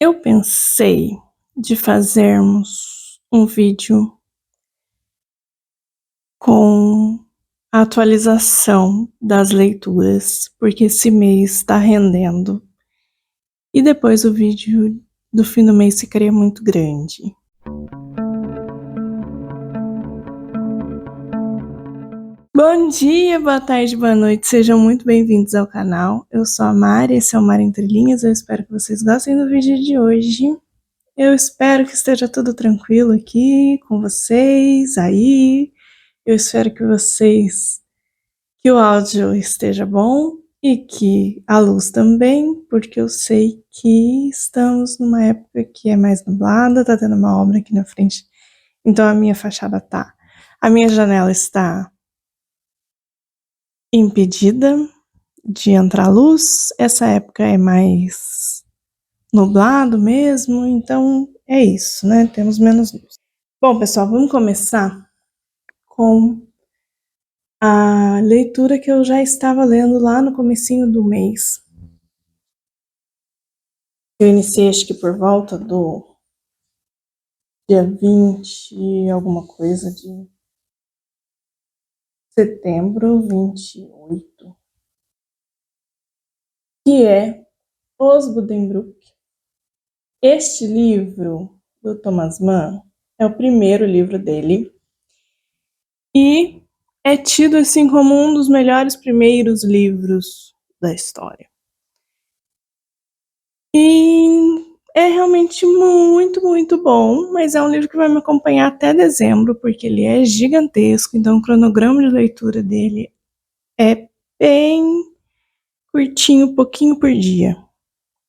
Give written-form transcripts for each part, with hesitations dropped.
Eu pensei de fazermos um vídeo com a atualização das leituras, porque esse mês está rendendo. E depois o vídeo do fim do mês ficaria muito grande. Bom dia, boa tarde, boa noite, sejam muito bem-vindos ao canal. Eu sou a Mari, esse é o Mari Entre Linhas, eu espero que vocês gostem do vídeo de hoje. Eu espero que esteja tudo tranquilo aqui com vocês, aí. Eu espero que o áudio esteja bom e que a luz também, porque eu sei que estamos numa época que é mais nublada, tá tendo uma obra aqui na frente, então a minha janela está impedida de entrar luz, essa época é mais nublado mesmo, então é isso, né? Temos menos luz. Bom, pessoal, vamos começar com a leitura que eu já estava lendo lá no comecinho do mês. Eu iniciei acho que por volta do dia 20 alguma coisa de setembro, 28, que é Os Buddenbrook. Este livro do Thomas Mann é o primeiro livro dele e é tido assim como um dos melhores primeiros livros da história. E é realmente muito, muito bom, mas é um livro que vai me acompanhar até dezembro, porque ele é gigantesco, então o cronograma de leitura dele é bem curtinho, pouquinho por dia,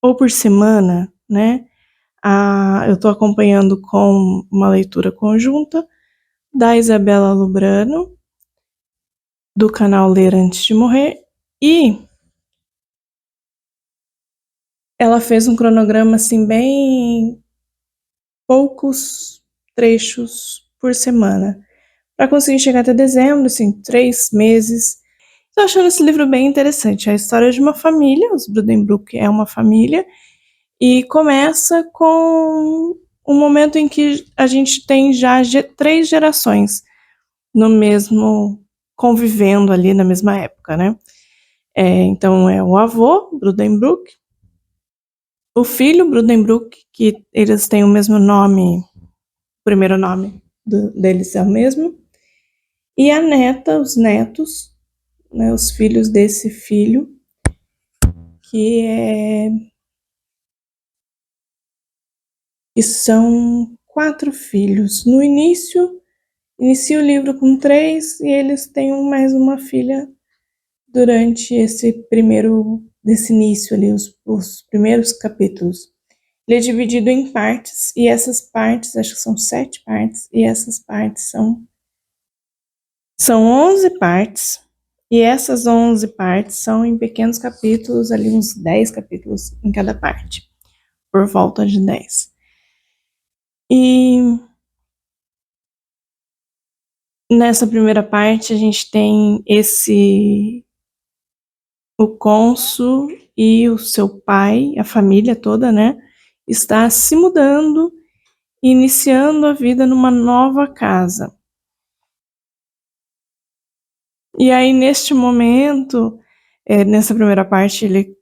ou por semana, né? Eu estou acompanhando com uma leitura conjunta da Isabela Lubrano, do canal Ler Antes de Morrer, e ela fez um cronograma assim bem poucos trechos por semana, para conseguir chegar até dezembro, assim, 3 meses. Estou achando esse livro bem interessante. É a história de uma família, os Buddenbrook é uma família, e começa com um momento em que a gente tem já 3 gerações no mesmo, convivendo ali na mesma época, né? Então é o avô, Buddenbrook, o filho, Buddenbrook, que eles têm o mesmo nome, o primeiro nome deles é o mesmo, e a neta, os netos, né, os filhos desse filho, que são 4 filhos. No inicia o livro com 3 e eles têm mais uma filha durante desse início ali, os primeiros capítulos. Ele é dividido em partes, e essas partes, acho que são 7 partes, e essas partes são 11 partes, e essas 11 partes são em pequenos capítulos, ali uns 10 capítulos em cada parte, por volta de 10. E nessa primeira parte a gente tem o cônsul e o seu pai, a família toda, né, está se mudando, iniciando a vida numa nova casa. E aí, neste momento, nessa primeira parte, ele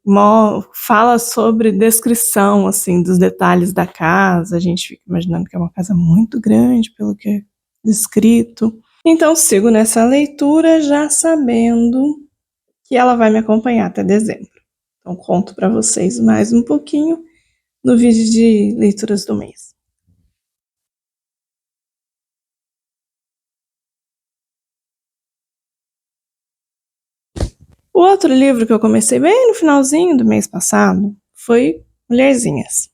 fala sobre descrição, assim, dos detalhes da casa. A gente fica imaginando que é uma casa muito grande, pelo que é descrito. Então, sigo nessa leitura já sabendo que ela vai me acompanhar até dezembro. Então, conto para vocês mais um pouquinho no vídeo de leituras do mês. O outro livro que eu comecei bem no finalzinho do mês passado foi Mulherzinhas.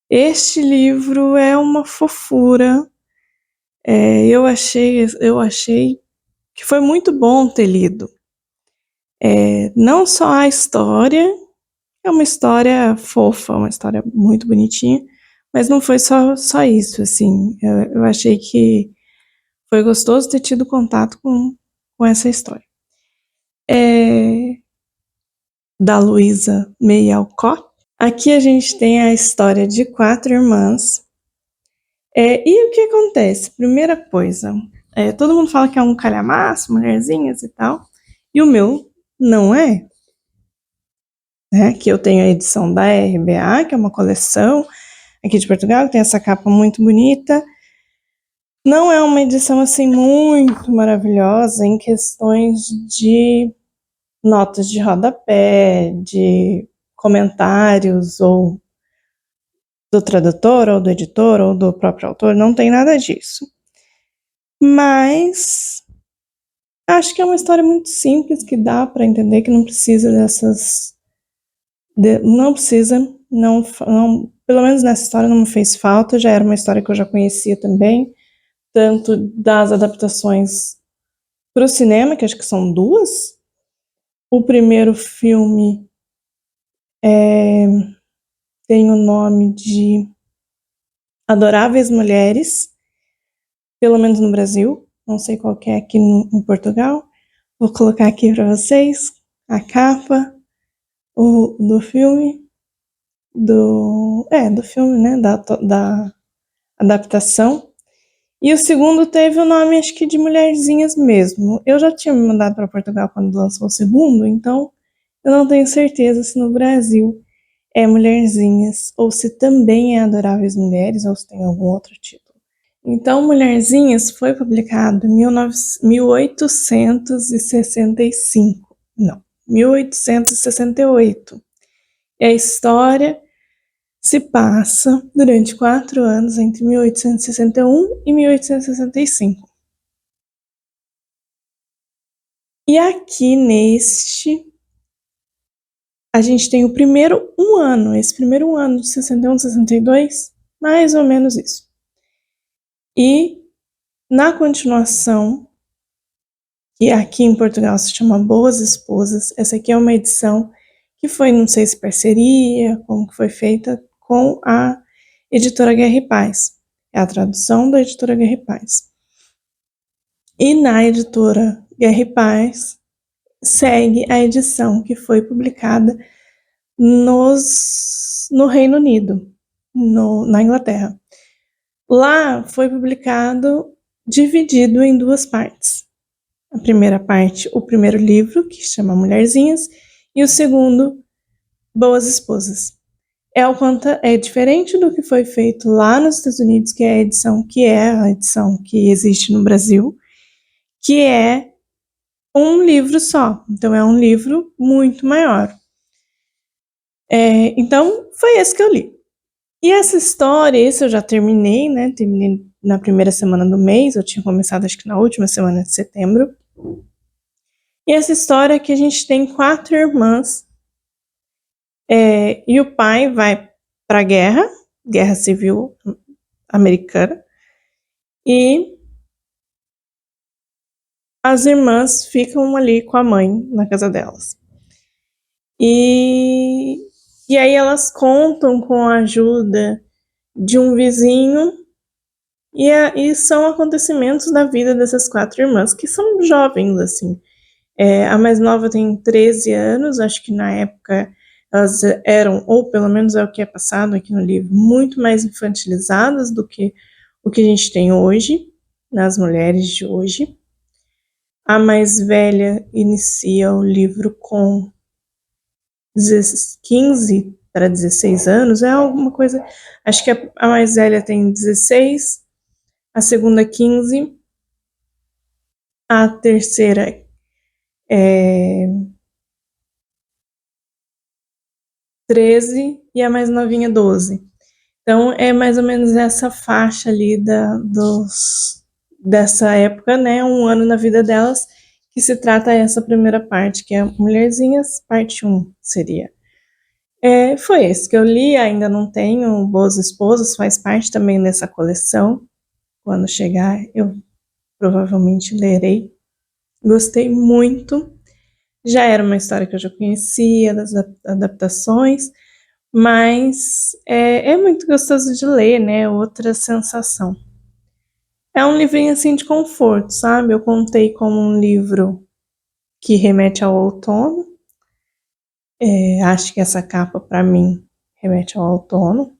Este livro é uma fofura. Eu achei que foi muito bom ter lido. Não só a história, é uma história fofa, uma história muito bonitinha, mas não foi só isso, assim. Eu achei que foi gostoso ter tido contato com essa história. Da Luísa May Alcott, Aqui a gente tem a história de 4 irmãs. E o que acontece? Primeira coisa, todo mundo fala que é um calhamaço, mulherzinhas e tal, e o meu não é. Que eu tenho a edição da RBA, que é uma coleção aqui de Portugal, que tem essa capa muito bonita. Não é uma edição assim muito maravilhosa em questões de notas de rodapé, de comentários ou do tradutor, ou do editor, ou do próprio autor, não tem nada disso. Mas acho que é uma história muito simples, que dá para entender, que não precisa dessas... não precisa, não, pelo menos nessa história não me fez falta, já era uma história que eu já conhecia também, tanto das adaptações para o cinema, que acho que são 2. O primeiro filme tem o nome de Adoráveis Mulheres, pelo menos no Brasil, não sei qual que é aqui em Portugal. Vou colocar aqui para vocês a capa do filme, do filme, né, da adaptação. E o segundo teve o nome, acho que de Mulherzinhas mesmo. Eu já tinha me mandado para Portugal quando lançou o segundo, então eu não tenho certeza se no Brasil é Mulherzinhas, ou se também é Adoráveis Mulheres, ou se tem algum outro título. Então, Mulherzinhas foi publicado em 1865. Não, 1868. E a história se passa durante 4 anos, entre 1861 e 1865. E aqui neste, a gente tem o primeiro ano, esse primeiro ano de 61, 62, mais ou menos isso. E na continuação, que aqui em Portugal se chama Boas Esposas, essa aqui é uma edição que foi, não sei se parceria, como que foi feita, com a editora Guerra e Paz. É a tradução da editora Guerra e Paz. E na editora Guerra e Paz segue a edição que foi publicada no Reino Unido, na Inglaterra. Lá foi publicado dividido em 2 partes. A primeira parte, o primeiro livro, que chama Mulherzinhas, e o segundo, Boas Esposas. É diferente do que foi feito lá nos Estados Unidos, que é a edição que existe no Brasil, que é um livro só. Então é um livro muito maior. Então foi esse que eu li. E essa história, esse eu já terminei, né? Terminei na primeira semana do mês, eu tinha começado acho que na última semana de setembro. E essa história que a gente tem 4 irmãs, e o pai vai para a guerra civil americana, e as irmãs ficam ali com a mãe na casa delas. E aí elas contam com a ajuda de um vizinho, e são acontecimentos da vida dessas 4 irmãs, que são jovens, assim. A mais nova tem 13 anos, acho que na época elas eram, ou pelo menos é o que é passado aqui no livro, muito mais infantilizadas do que o que a gente tem hoje, nas mulheres de hoje. A mais velha inicia o livro com 15 para 16 anos, é alguma coisa, acho que a mais velha tem 16, a segunda 15, a terceira 13 e a mais novinha 12. Então é mais ou menos essa faixa ali dessa época, né? Um ano na vida delas, que se trata essa primeira parte, que é Mulherzinhas, parte 1 seria. Foi esse que eu li, ainda não tenho Boas Esposas, faz parte também dessa coleção. Quando chegar, eu provavelmente lerei. Gostei muito. Já era uma história que eu já conhecia, das adaptações, mas é muito gostoso de ler, né? Outra sensação. É um livrinho assim de conforto, sabe? Eu contei como um livro que remete ao outono. Acho que essa capa, para mim, remete ao outono,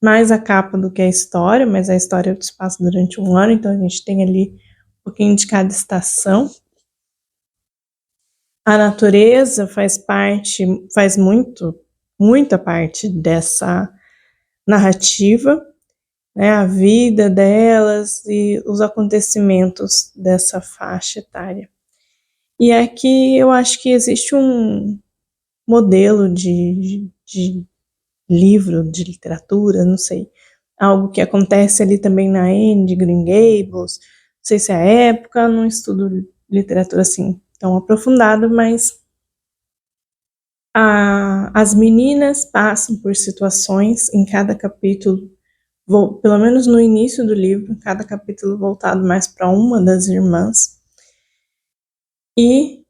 mais a capa do que a história, mas a história se passa durante um ano, então a gente tem ali um pouquinho de cada estação. A natureza faz muita parte dessa narrativa, né, a vida delas e os acontecimentos dessa faixa etária. E aqui eu acho que existe um modelo de livro, de literatura, não sei, algo que acontece ali também na Anne de Green Gables, não sei se é a época, não estudo literatura assim tão aprofundado, mas as meninas passam por situações em cada capítulo, pelo menos no início do livro, cada capítulo voltado mais para uma das irmãs, e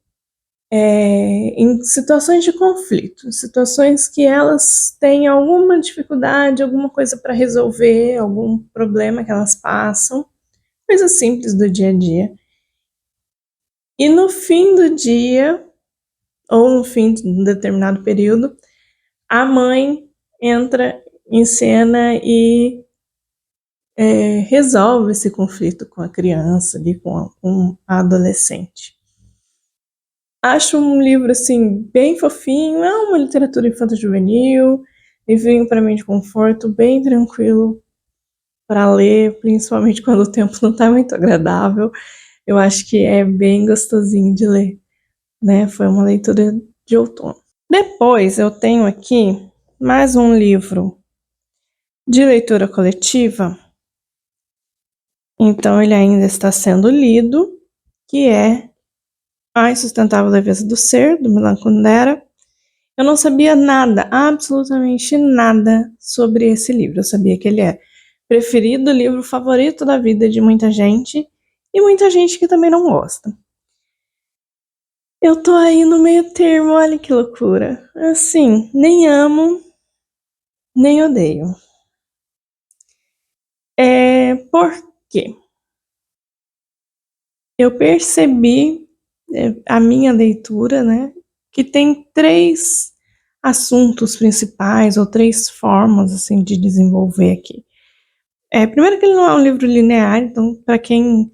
em situações de conflito, situações que elas têm alguma dificuldade, alguma coisa para resolver, algum problema que elas passam, coisas simples do dia a dia. E no fim do dia, ou no fim de um determinado período, a mãe entra em cena e resolve esse conflito com a criança, ali, com a adolescente. Acho um livro, assim, bem fofinho, é uma literatura infanto-juvenil, livrinho para mim de conforto, bem tranquilo para ler, principalmente quando o tempo não está muito agradável. Eu acho que é bem gostosinho de ler, né? Foi uma leitura de outono. Depois eu tenho aqui mais um livro de leitura coletiva, então ele ainda está sendo lido, que é A Insustentável Leveza do Ser, do Milan Kundera. Eu não sabia nada, absolutamente nada sobre esse livro. Eu sabia que ele é preferido, livro favorito da vida de muita gente e muita gente que também não gosta. Eu tô aí no meio termo, olha que loucura. Assim, nem amo, nem odeio. Por quê? Eu percebi, a minha leitura, né, que tem 3 assuntos principais ou 3 formas, assim, de desenvolver aqui. Primeiro que ele não é um livro linear, então para quem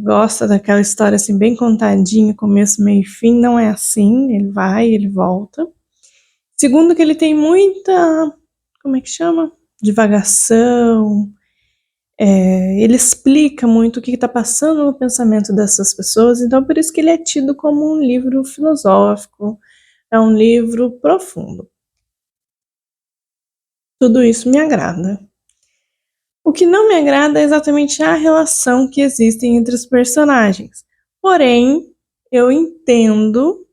gosta daquela história assim bem contadinha, começo, meio e fim, não é assim, ele vai, ele volta. Segundo que ele tem muita, como é que chama? Divagação, ele explica muito o que está passando no pensamento dessas pessoas, então por isso que ele é tido como um livro filosófico, é um livro profundo. Tudo isso me agrada. O que não me agrada é exatamente a relação que existe entre os personagens. Porém, eu entendo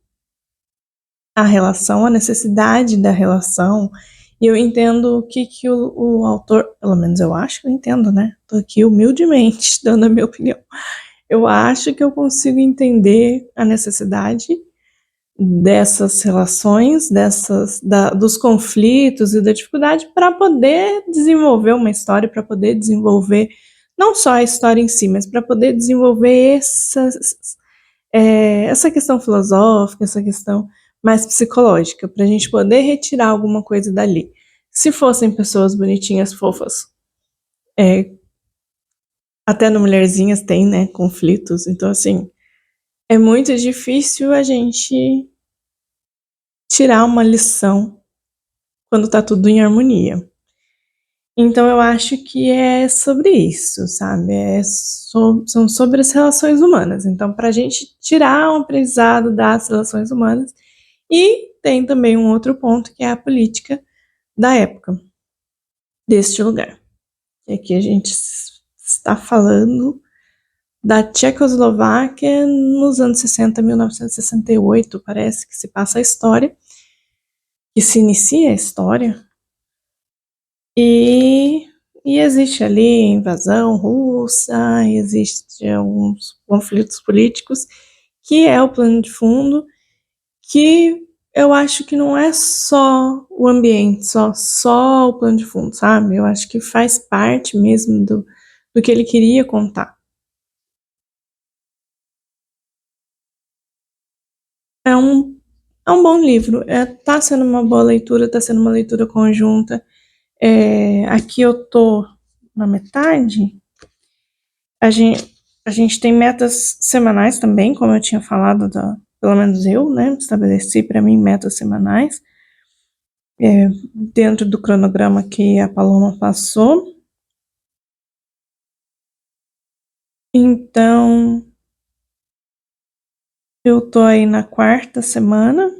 a relação, a necessidade da relação, e eu entendo o que o autor, pelo menos eu acho que eu entendo, né? Tô aqui humildemente dando a minha opinião. Eu acho que eu consigo entender a necessidade dessas relações, dos conflitos e da dificuldade para poder desenvolver uma história, para poder desenvolver não só a história em si, mas para poder desenvolver essa questão filosófica, essa questão mais psicológica, para a gente poder retirar alguma coisa dali. Se fossem pessoas bonitinhas, fofas, até no Mulherzinhas tem, né, conflitos, então assim, é muito difícil a gente tirar uma lição quando tá tudo em harmonia. Então eu acho que é sobre isso, sabe? São sobre as relações humanas. Então, para a gente tirar um aprendizado das relações humanas, e tem também um outro ponto que é a política da época, deste lugar. E aqui a gente está falando da Tchecoslováquia nos anos 60, 1968, parece que se passa a história, que se inicia a história. E existe ali invasão russa, existe alguns conflitos políticos, que é o plano de fundo, que eu acho que não é só o ambiente, só o plano de fundo, sabe? Eu acho que faz parte mesmo do que ele queria contar. É É um bom livro, tá sendo uma boa leitura, tá sendo uma leitura conjunta. Aqui eu tô na metade. A gente tem metas semanais também, como eu tinha falado, pelo menos eu, né, estabeleci para mim metas semanais, dentro do cronograma que a Paloma passou. Então, eu tô aí na quarta semana.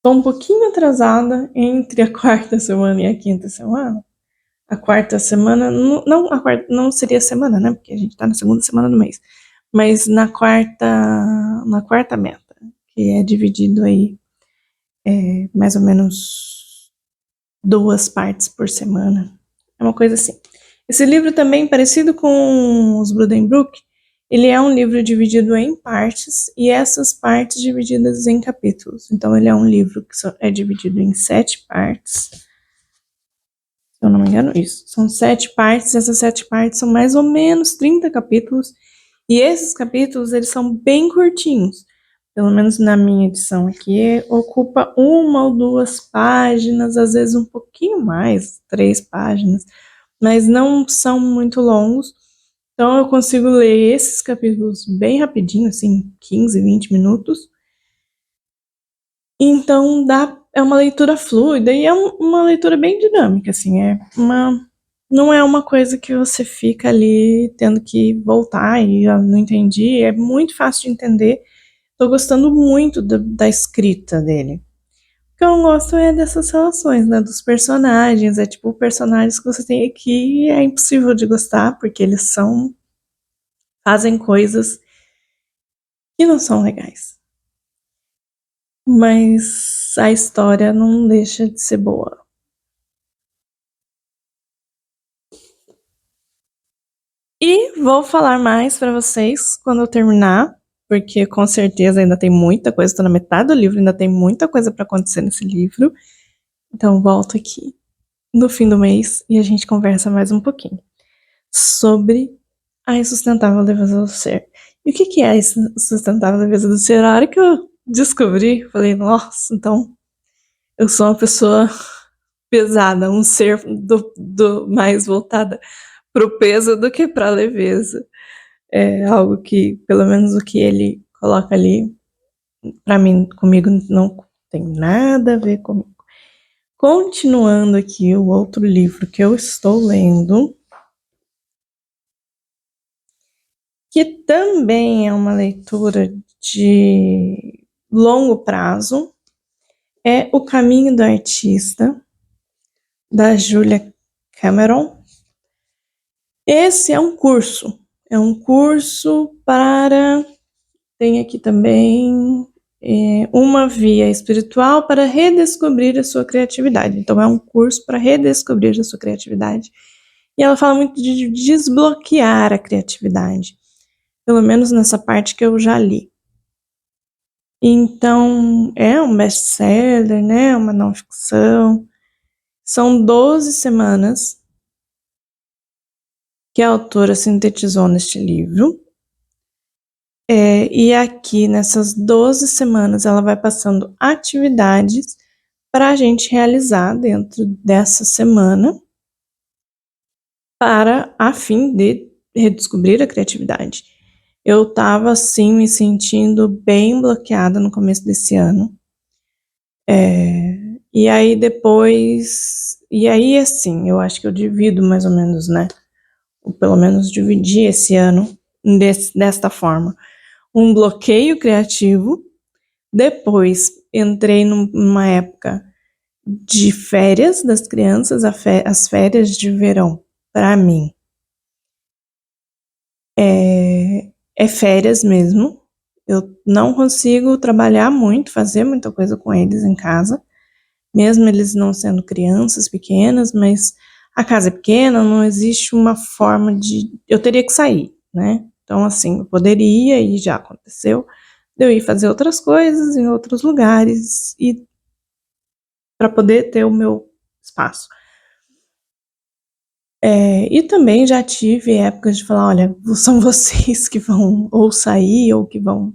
Tô um pouquinho atrasada entre a quarta semana e a quinta semana. A quarta semana, não, a quarta não seria semana, né? Porque a gente tá na segunda semana do mês. Mas na quarta meta, que é dividido aí mais ou menos 2 partes por semana. É uma coisa assim. Esse livro também, parecido com os Buddenbrook, ele é um livro dividido em partes, e essas partes divididas em capítulos. Então, ele é um livro que é dividido em 7 partes. Se eu não me engano, isso. São 7 partes, e essas 7 partes são mais ou menos 30 capítulos, e esses capítulos, eles são bem curtinhos. Pelo menos na minha edição aqui, ocupa 1 ou 2 páginas, às vezes um pouquinho mais, 3 páginas, mas não são muito longos. Então eu consigo ler esses capítulos bem rapidinho, assim, 15, 20 minutos. Então é uma leitura fluida e é uma leitura bem dinâmica, assim, não é uma coisa que você fica ali tendo que voltar e não entendi, é muito fácil de entender. Tô gostando muito da escrita dele. O que eu não gosto é dessas relações, né, dos personagens, é tipo personagens que você tem aqui e é impossível de gostar, porque eles fazem coisas que não são legais. Mas a história não deixa de ser boa. E vou falar mais para vocês quando eu terminar, porque com certeza ainda tem muita coisa, estou na metade do livro, ainda tem muita coisa para acontecer nesse livro. Então volto aqui no fim do mês e a gente conversa mais um pouquinho sobre a insustentável leveza do ser. E o que é a insustentável leveza do ser? A hora que eu descobri, falei, nossa, então eu sou uma pessoa pesada, um ser mais voltada para o peso do que para a leveza. É algo que, pelo menos o que ele coloca ali, para mim, comigo não tem nada a ver comigo. Continuando aqui o outro livro que eu estou lendo, que também é uma leitura de longo prazo, é O Caminho do Artista, da Julia Cameron. Esse é um curso para, tem aqui também, uma via espiritual para redescobrir a sua criatividade. Então é um curso para redescobrir a sua criatividade. E ela fala muito de desbloquear a criatividade, pelo menos nessa parte que eu já li. Então, é um best-seller, né? Uma não-ficção. São 12 semanas que a autora sintetizou neste livro. E aqui, nessas 12 semanas, ela vai passando atividades para a gente realizar dentro dessa semana, para a fim de redescobrir a criatividade. Eu estava, assim, me sentindo bem bloqueada no começo desse ano. E aí depois... E aí, assim, eu acho que eu divido mais ou menos, né? Ou pelo menos dividi esse ano desta forma. Um bloqueio criativo. Depois entrei numa época de férias das crianças, as férias de verão, para mim, é férias mesmo. Eu não consigo trabalhar muito, fazer muita coisa com eles em casa, mesmo eles não sendo crianças pequenas, mas a casa é pequena, não existe uma forma de... Eu teria que sair, né? Então, assim, eu poderia, e já aconteceu, de eu ir fazer outras coisas em outros lugares, e para poder ter o meu espaço. E também já tive épocas de falar, olha, são vocês que vão ou sair ou que vão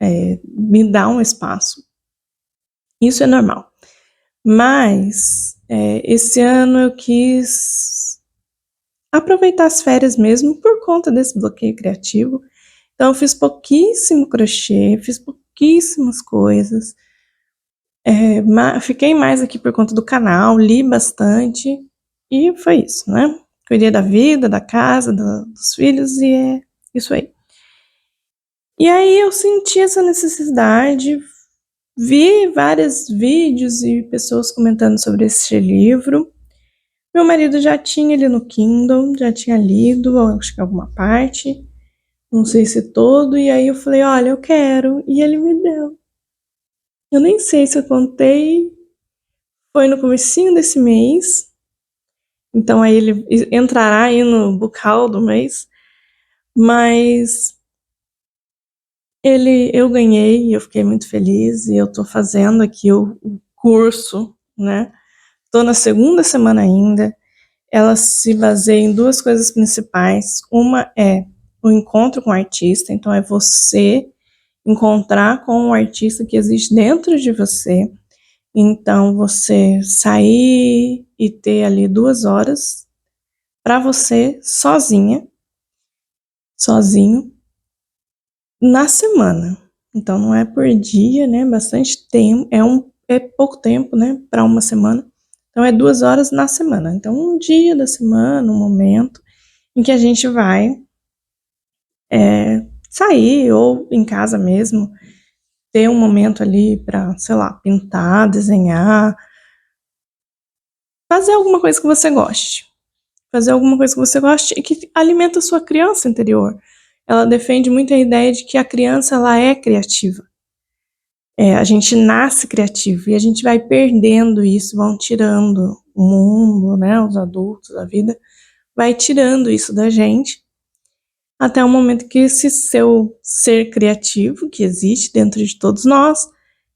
me dá um espaço. Isso é normal. Mas esse ano eu quis aproveitar as férias mesmo por conta desse bloqueio criativo. Então eu fiz pouquíssimo crochê, fiz pouquíssimas coisas. Fiquei mais aqui por conta do canal, li bastante e foi isso, né? Cuidei da vida, da casa, dos filhos e é isso aí. E aí eu senti essa necessidade, vi vários vídeos e pessoas comentando sobre esse livro. Meu marido já tinha ele no Kindle, já tinha lido, acho que alguma parte, não sei se todo, e aí eu falei, olha, eu quero, e ele me deu. Eu nem sei se eu contei, foi no comecinho desse mês, então aí ele entrará aí no book haul do mês, mas eu ganhei e eu fiquei muito feliz e eu tô fazendo aqui o curso, né? Tô na segunda semana ainda. Ela se baseia em duas coisas principais. Uma é o encontro com o artista, então é você encontrar com o artista que existe dentro de você. Então você sair e ter ali 2 horas para você sozinha, sozinho, na semana. Então não é por dia, né? Bastante tempo, é pouco tempo, né? Para uma semana. Então é 2 horas na semana. Então um dia da semana, um momento em que a gente vai sair ou em casa mesmo, ter um momento ali para, sei lá, pintar, desenhar, fazer alguma coisa que você goste. Fazer alguma coisa que você goste e que alimenta a sua criança interior. Ela defende muito a ideia de que a criança ela é criativa. A gente nasce criativo e a gente vai perdendo isso, vão tirando o mundo, né, os adultos, a vida, vai tirando isso da gente, até o momento que esse seu ser criativo, que existe dentro de todos nós,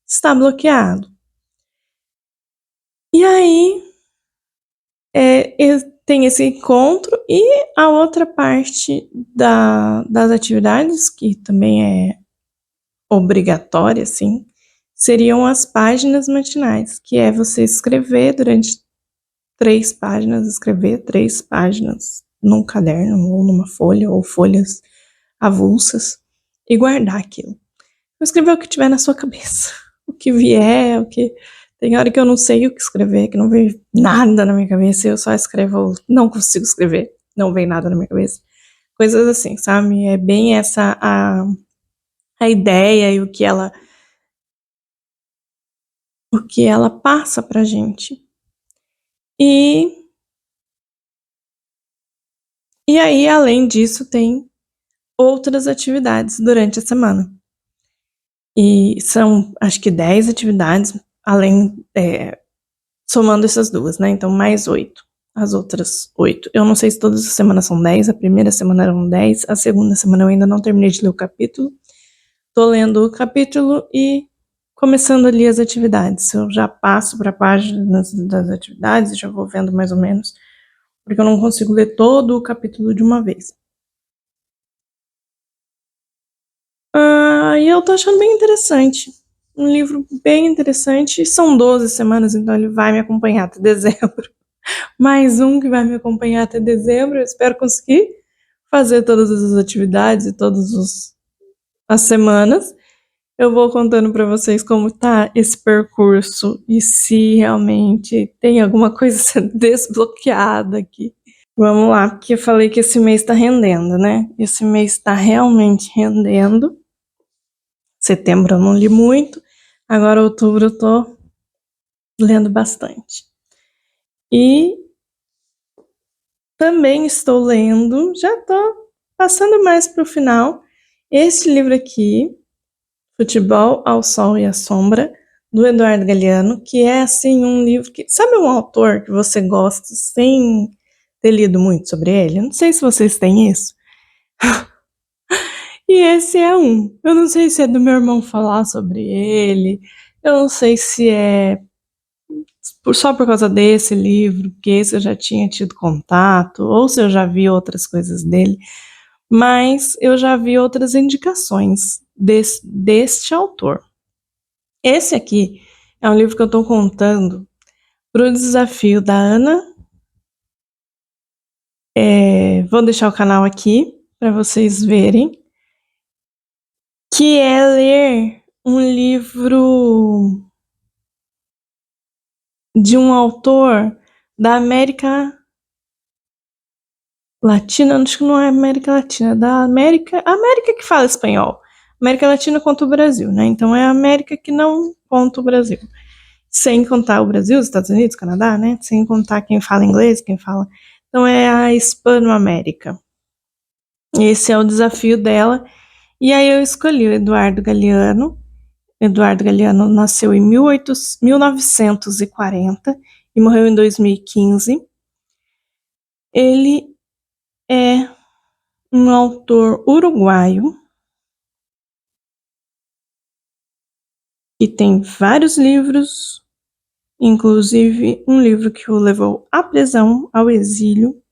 está bloqueado. E aí, tem esse encontro e a outra parte das atividades, que também é obrigatória, assim, seriam as páginas matinais, que é você escrever durante 3 páginas num caderno ou numa folha ou folhas avulsas e guardar aquilo. Escrever o que tiver na sua cabeça, o que vier, tem hora que eu não sei o que escrever, que não vem nada na minha cabeça, eu só escrevo, não consigo escrever, não vem nada na minha cabeça. Coisas assim, sabe? É bem essa a ideia e o que ela passa pra gente. E aí, além disso, tem outras atividades durante a semana. E são, acho que 10 atividades, somando essas duas, né? Então, mais 8. As outras 8. Eu não sei se todas as semanas são 10, a primeira semana eram 10, a segunda semana eu ainda não terminei de ler o capítulo. Tô lendo o capítulo e começando ali as atividades. Eu já passo para a página das atividades, já vou vendo mais ou menos, porque eu não consigo ler todo o capítulo de uma vez. E eu tô achando bem interessante. Um livro bem interessante. São 12 semanas, então ele vai me acompanhar até dezembro. Mais um que vai me acompanhar até dezembro. Eu espero conseguir fazer todas as atividades e todas as semanas. Eu vou contando para vocês como tá esse percurso e se realmente tem alguma coisa sendo desbloqueada aqui. Vamos lá, porque eu falei que esse mês tá rendendo, né? Esse mês tá realmente rendendo. Setembro eu não li muito, agora outubro eu tô lendo bastante. E também estou lendo, já tô passando mais pro final, esse livro aqui, Futebol ao Sol e à Sombra, do Eduardo Galeano, que é assim um livro que... Sabe um autor que você gosta sem ter lido muito sobre ele? Não sei se vocês têm isso. E esse é um. Eu não sei se é do meu irmão falar sobre ele, eu não sei se é só por causa desse livro, porque esse eu já tinha tido contato, ou se eu já vi outras coisas dele, mas eu já vi outras indicações deste autor. Esse aqui é um livro que eu estou contando para o desafio da Ana. Vou deixar o canal aqui para vocês verem, que é ler um livro de um autor da América Latina, acho que não é América Latina, da América que fala espanhol. América Latina conta o Brasil, né? Então é a América que não conta o Brasil. Sem contar o Brasil, os Estados Unidos, Canadá, né? Sem contar quem fala inglês, quem fala. Então é a Hispanoamérica. Esse é o desafio dela. E aí eu escolhi o Eduardo Galeano. Eduardo Galeano nasceu em 1940 e morreu em 2015. Ele é um autor uruguaio que tem vários livros, inclusive um livro que o levou à prisão, ao exílio,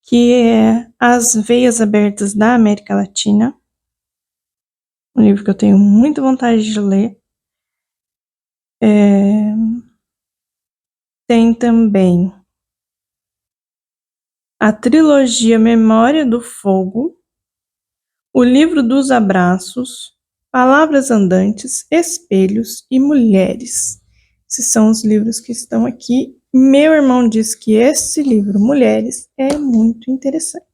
que é As Veias Abertas da América Latina, um livro que eu tenho muita vontade de ler. Tem também a trilogia Memória do Fogo, O Livro dos Abraços, Palavras Andantes, Espelhos e Mulheres. Esses são os livros que estão aqui. Meu irmão diz que esse livro, Mulheres, é muito interessante.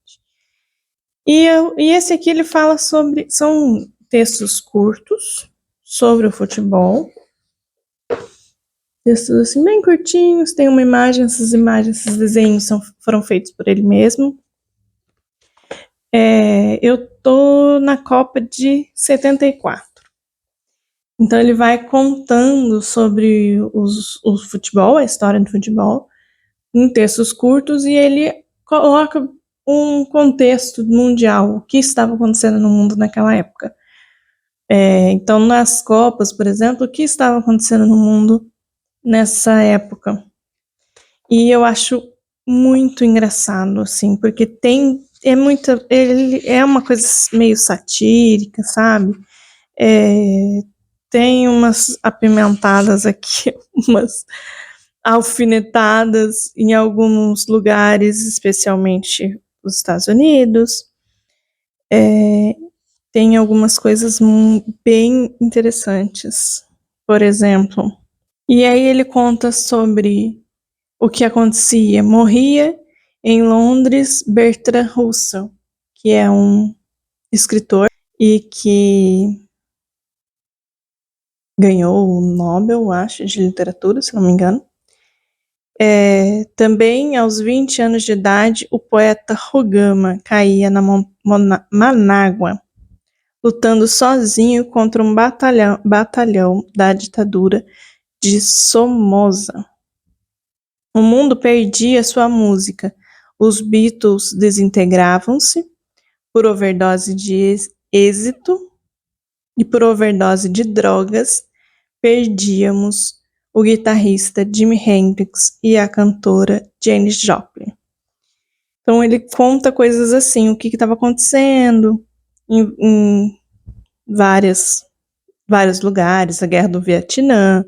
E esse aqui ele fala sobre... São textos curtos sobre o futebol. Textos assim bem curtinhos, tem uma imagem, essas imagens, esses desenhos foram feitos por ele mesmo. Eu tô na Copa de 74. Então ele vai contando sobre o futebol, a história do futebol, em textos curtos, e ele coloca um contexto mundial, o que estava acontecendo no mundo naquela época. Então nas Copas, por exemplo, o que estava acontecendo no mundo nessa época. E eu acho muito engraçado, assim, porque ele é uma coisa meio satírica, sabe? Tem umas apimentadas aqui, umas alfinetadas em alguns lugares, especialmente nos Estados Unidos. Tem algumas coisas bem interessantes, por exemplo. E aí ele conta sobre o que acontecia. Morria em Londres Bertrand Russell, que é um escritor e que ganhou o Nobel, acho, de literatura, se não me engano. Também, aos 20 anos de idade, o poeta Rugama caía na Manágua, lutando sozinho contra um batalhão da ditadura de Somoza. O mundo perdia sua música. Os Beatles desintegravam-se por overdose de êxito e por overdose de drogas. Perdíamos o guitarrista Jimi Hendrix e a cantora Janis Joplin. Então ele conta coisas assim, o que estava acontecendo em vários lugares, a Guerra do Vietnã,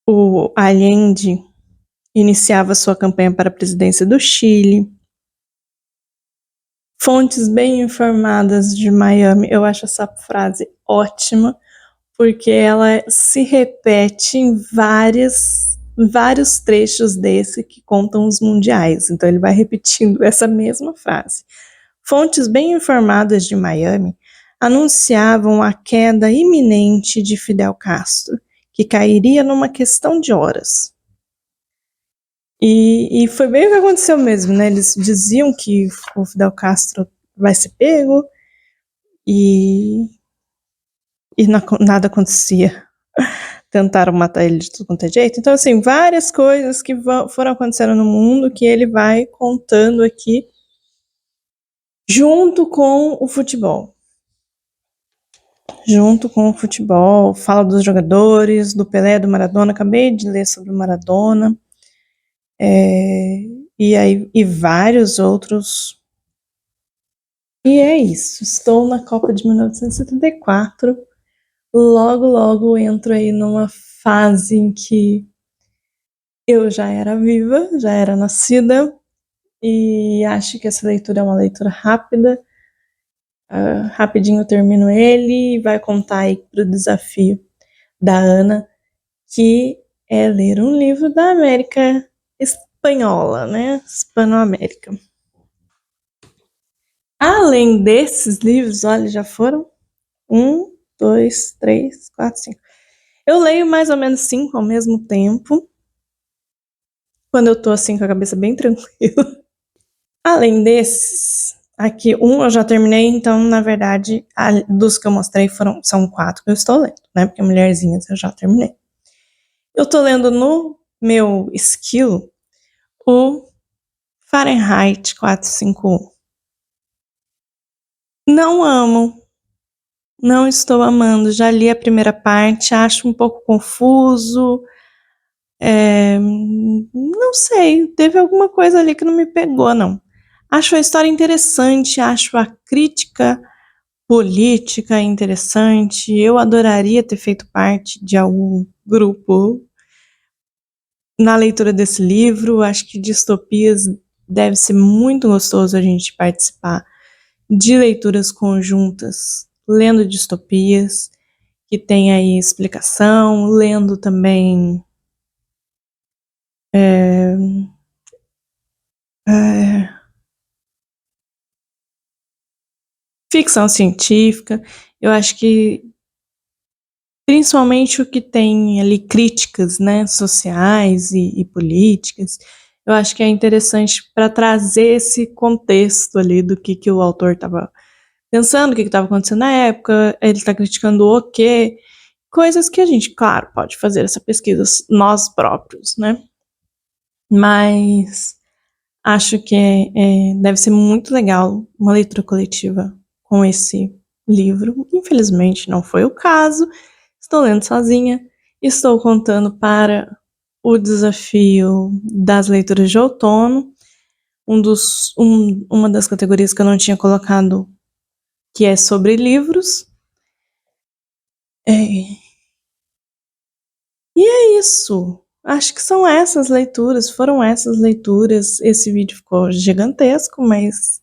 o Allende iniciava sua campanha para a presidência do Chile. Fontes bem informadas de Miami, eu acho essa frase ótima, porque ela se repete em vários trechos desse que contam os mundiais. Então ele vai repetindo essa mesma frase. Fontes bem informadas de Miami anunciavam a queda iminente de Fidel Castro, que cairia numa questão de horas. E foi bem o que aconteceu mesmo, né? Eles diziam que o Fidel Castro vai ser pego e nada acontecia. Tentaram matar ele de tudo quanto é jeito. Então, assim, várias coisas que foram acontecendo no mundo que ele vai contando aqui junto com o futebol. Fala dos jogadores, do Pelé, do Maradona. Acabei de ler sobre o Maradona. E vários outros E é isso, estou na Copa de 1974. Logo entro aí numa fase em que eu já era viva, já era nascida, e acho que essa leitura é uma leitura rápida. Rapidinho eu termino ele e vai contar aí pro desafio da Ana, que é ler um livro da América Espanhola, né? Hispanoamérica. Além desses livros, olha, já foram 1, 2, 3, 4, 5. Eu leio mais ou menos 5 ao mesmo tempo, quando eu tô assim com a cabeça bem tranquila. Além desses, aqui eu já terminei, então na verdade dos que eu mostrei são 4 que eu estou lendo, né? Porque Mulherzinhas eu já terminei. Eu tô lendo no meu skill o Fahrenheit 451. Não amo, não estou amando. Já li a primeira parte, acho um pouco confuso. Não sei, teve alguma coisa ali que não me pegou, não. Acho a história interessante, acho a crítica política interessante. Eu adoraria ter feito parte de algum grupo na leitura desse livro. Acho que distopias deve ser muito gostoso a gente participar de leituras conjuntas, lendo distopias, que tem aí explicação, lendo também é, ficção científica. Eu acho que principalmente o que tem ali críticas, né, sociais e políticas, eu acho que é interessante para trazer esse contexto ali do que o autor estava pensando, o que estava acontecendo na época, ele está criticando o quê, coisas que a gente, claro, pode fazer essa pesquisa nós próprios, né? Mas acho que deve ser muito legal uma leitura coletiva com esse livro. Infelizmente não foi o caso. Estou lendo sozinha. Estou contando para o desafio das leituras de outono. Uma das categorias que eu não tinha colocado, que é sobre livros. É, e é isso. Acho que são essas leituras, foram essas leituras. Esse vídeo ficou gigantesco, mas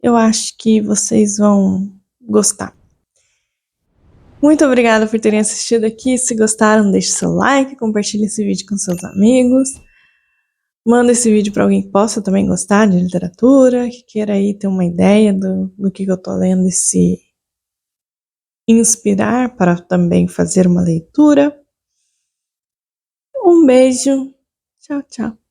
eu acho que vocês vão gostar. Muito obrigada por terem assistido aqui. Se gostaram, deixe seu like, compartilhe esse vídeo com seus amigos. Manda esse vídeo para alguém que possa também gostar de literatura, que queira aí ter uma ideia do que eu tô lendo e se inspirar para também fazer uma leitura. Um beijo. Tchau, tchau.